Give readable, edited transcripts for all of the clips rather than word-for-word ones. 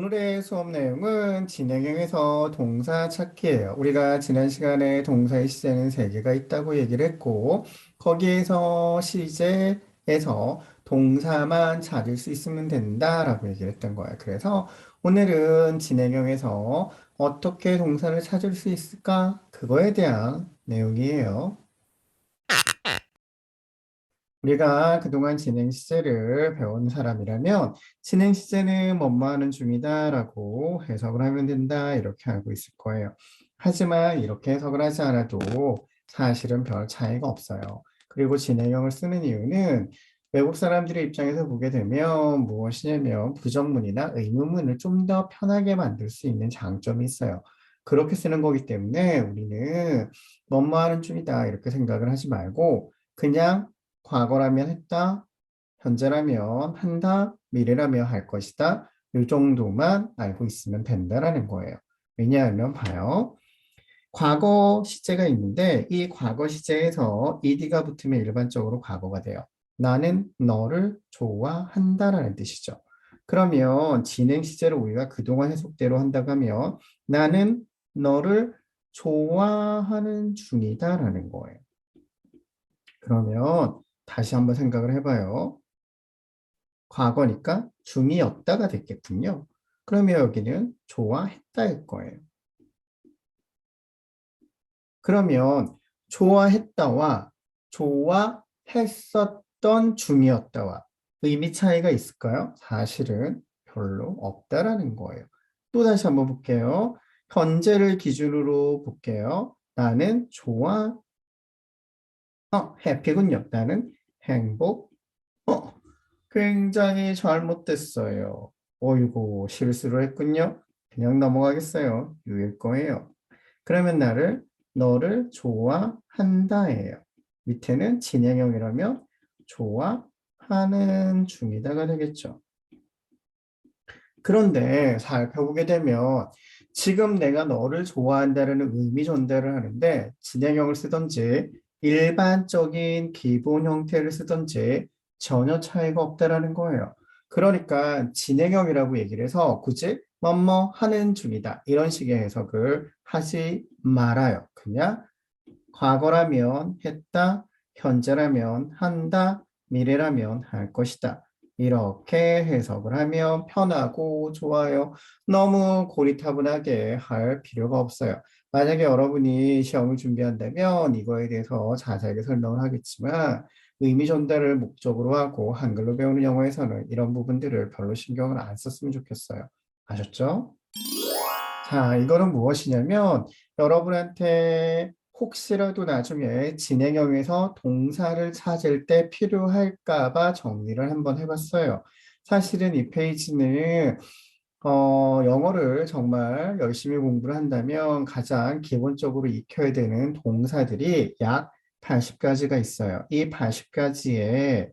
오늘의 수업 내용은 진행형에서 동사 찾기예요. 우리가 지난 시간에 동사의 시제는 세 개가 있다고 얘기를 했고, 거기에서 시제에서 동사만 찾을 수 있으면 된다라고 얘기를 했던 거예요. 그래서 오늘은 진행형에서 어떻게 동사를 찾을 수 있을까? 그거에 대한 내용이에요. 우리가 그동안 진행 시제를 배운 사람이라면 진행 시제는 뭐뭐 하는 중이다라고 해석을 하면 된다 이렇게 알고 있을 거예요. 하지만 이렇게 해석을 하지 않아도 사실은 별 차이가 없어요. 그리고 진행형을 쓰는 이유는 외국 사람들의 입장에서 보게 되면 무엇이냐면 부정문이나 의문문을 좀 더 편하게 만들 수 있는 장점이 있어요. 그렇게 쓰는 거기 때문에 우리는 뭐뭐 하는 중이다 이렇게 생각을 하지 말고 그냥 과거라면 했다, 현재라면 한다, 미래라면 할 것이다. 이 정도만 알고 있으면 된다라는 거예요. 왜냐하면 봐요. 과거 시제가 있는데 이 과거 시제에서 ed가 붙으면 일반적으로 과거가 돼요. 나는 너를 좋아한다라는 뜻이죠. 그러면 진행 시제를 우리가 그동안 해석대로 한다고 하면 나는 너를 좋아하는 중이다라는 거예요. 그러면 다시 한번 생각을 해봐요. 과거니까 중이었다가 됐겠군요. 그러면 여기는 좋아했다일 거예요. 그러면 좋아했다와 좋아했었던 중이었다와 의미 차이가 있을까요? 사실은 별로 없다라는 거예요. 또 다시 한번 볼게요. 현재를 기준으로 볼게요. 나는 좋아, 해피군요. 나는 행복, 어, 굉장히 잘못됐어요. 어이구, 실수를 했군요. 그냥 넘어가겠어요. 유일 거예요. 그러면 너를 좋아한다예요. 밑에는 진행형이라면 좋아하는 중이다가 되겠죠. 그런데 살펴보게 되면 지금 내가 너를 좋아한다는 의미 전달을 하는데 진행형을 쓰든지 일반적인 기본 형태를 쓰든지 전혀 차이가 없다라는 거예요. 그러니까 진행형이라고 얘기를 해서 굳이 뭐뭐 하는 중이다 이런 식의 해석을 하지 말아요. 그냥 과거라면 했다, 현재라면 한다, 미래라면 할 것이다. 이렇게 해석을 하면 편하고 좋아요. 너무 고리타분하게 할 필요가 없어요. 만약에 여러분이 시험을 준비한다면 이거에 대해서 자세하게 설명을 하겠지만 의미 전달을 목적으로 하고 한글로 배우는 영어에서는 이런 부분들을 별로 신경을 안 썼으면 좋겠어요. 아셨죠? 자, 이거는 무엇이냐면 여러분한테 혹시라도 나중에 진행형에서 동사를 찾을 때 필요할까 봐 정리를 한번 해봤어요. 사실은 이 페이지는 영어를 정말 열심히 공부를 한다면 가장 기본적으로 익혀야 되는 동사들이 약 80가지가 있어요. 이 80가지의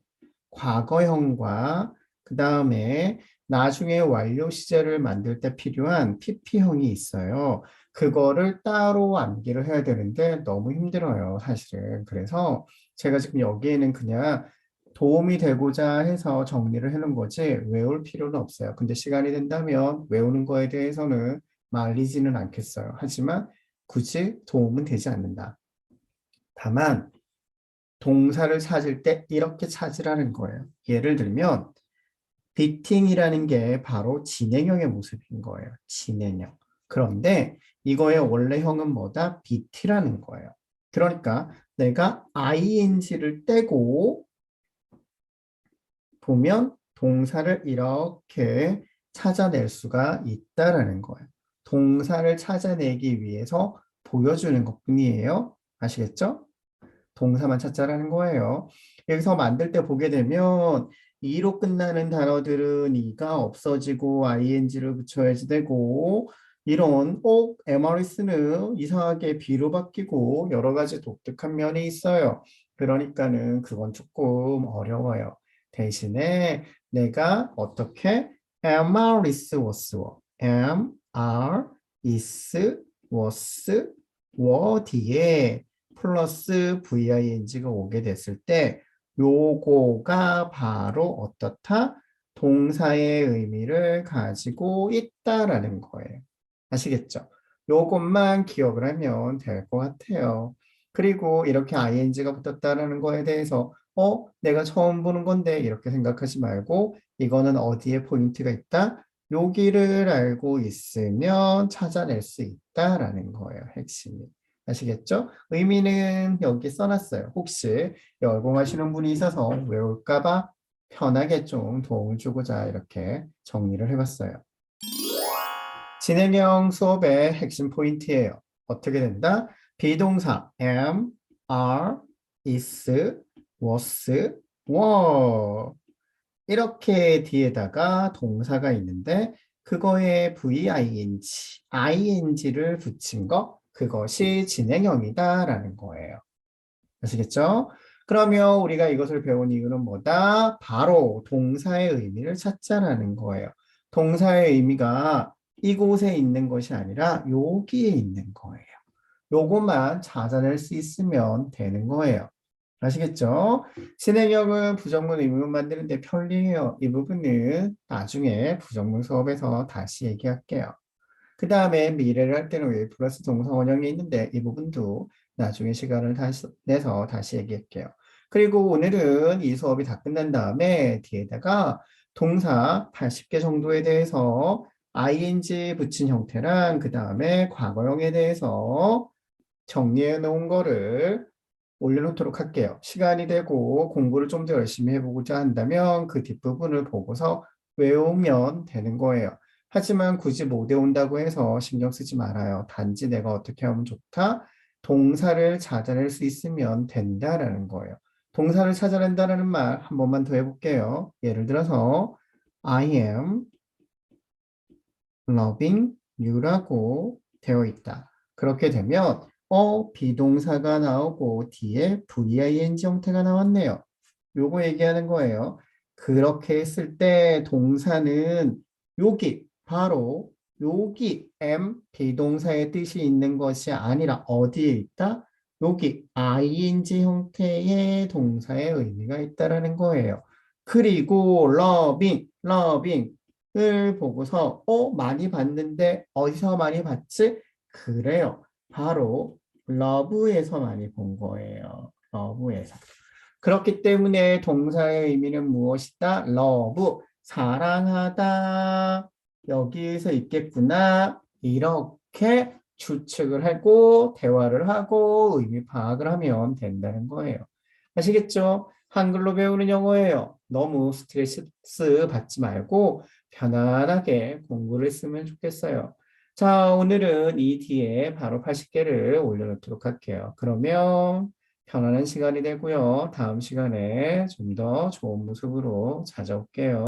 과거형과 그 다음에 나중에 완료 시제를 만들 때 필요한 PP형이 있어요. 그거를 따로 암기를 해야 되는데 너무 힘들어요, 사실은. 그래서 제가 지금 여기에는 그냥 도움이 되고자 해서 정리를 해놓은 거지 외울 필요는 없어요. 근데 시간이 된다면 외우는 거에 대해서는 말리지는 않겠어요. 하지만 굳이 도움은 되지 않는다. 다만 동사를 찾을 때 이렇게 찾으라는 거예요. 예를 들면 비팅이라는 게 바로 진행형의 모습인 거예요. 진행형. 그런데 이거의 원래형은 뭐다? BT라는 거예요. 그러니까 내가 ing를 떼고 보면 동사를 이렇게 찾아낼 수가 있다라는 거예요. 동사를 찾아내기 위해서 보여주는 것뿐이에요. 아시겠죠? 동사만 찾자라는 거예요. 여기서 만들 때 보게 되면 이로 끝나는 단어들은 이가 없어지고 ing를 붙여야지 되고 이런 MRS는 이상하게 B로 바뀌고 여러 가지 독특한 면이 있어요. 그러니까는 그건 조금 어려워요. 대신에 내가 어떻게 MR is was MR is was were 뒤에 플러스 VING가 오게 됐을 때 요거가 바로 어떻다? 동사의 의미를 가지고 있다라는 거예요. 아시겠죠? 요것만 기억을 하면 될 것 같아요. 그리고 이렇게 ing가 붙었다라는 거에 대해서 내가 처음 보는 건데 이렇게 생각하지 말고 이거는 어디에 포인트가 있다? 여기를 알고 있으면 찾아낼 수 있다라는 거예요. 핵심이. 아시겠죠? 의미는 여기 써놨어요. 혹시 열공하시는 분이 있어서 외울까 봐 편하게 좀 도움을 주고자 이렇게 정리를 해봤어요. 진행형 수업의 핵심 포인트예요. 어떻게 된다? 비동사 am, are, is, was, were 이렇게 뒤에다가 동사가 있는데 그거에 ing를 붙인 거 그것이 진행형이다라는 거예요. 아시겠죠? 그러면 우리가 이것을 배운 이유는 뭐다? 바로 동사의 의미를 찾자라는 거예요. 동사의 의미가 이곳에 있는 것이 아니라 여기에 있는 거예요. 요것만 찾아낼 수 있으면 되는 거예요. 아시겠죠? 진행형은 부정문 의문문 만드는데 편리해요. 이 부분은 나중에 부정문 수업에서 다시 얘기할게요. 그 다음에 미래를 할 때는 왜 플러스 동사 원형이 있는데 이 부분도 나중에 시간을 내서 다시 얘기할게요. 그리고 오늘은 이 수업이 다 끝난 다음에 뒤에다가 동사 80개 정도에 대해서 ing 붙인 형태랑 그 다음에 과거형에 대해서 정리해 놓은 거를 올려놓도록 할게요. 시간이 되고 공부를 좀 더 열심히 해보고자 한다면 그 뒷부분을 보고서 외우면 되는 거예요. 하지만 굳이 못 외운다고 해서 신경 쓰지 말아요. 단지 내가 어떻게 하면 좋다? 동사를 찾아낼 수 있으면 된다라는 거예요. 동사를 찾아낸다는 말 한 번만 더 해볼게요. 예를 들어서 I am loving you라고 되어 있다. 그렇게 되면 비동사가 나오고 뒤에 VING 형태가 나왔네요. 요거 얘기하는 거예요. 그렇게 했을 때 동사는 여기 바로 여기 am 비동사의 뜻이 있는 것이 아니라 어디에 있다? 여기 ing 형태의 동사의 의미가 있다라는 거예요. 그리고 loving을 보고서 많이 봤는데 어디서 많이 봤지? 그래요. 바로 love에서 많이 본 거예요. love에서. 그렇기 때문에 동사의 의미는 무엇이다? love, 사랑하다. 여기에서 있겠구나. 이렇게 추측을 하고 대화를 하고 의미 파악을 하면 된다는 거예요. 아시겠죠? 한글로 배우는 영어예요. 너무 스트레스 받지 말고 편안하게 공부를 했으면 좋겠어요. 자, 오늘은 이 뒤에 바로 80개를 올려놓도록 할게요. 그러면 편안한 시간이 되고요. 다음 시간에 좀 더 좋은 모습으로 찾아올게요.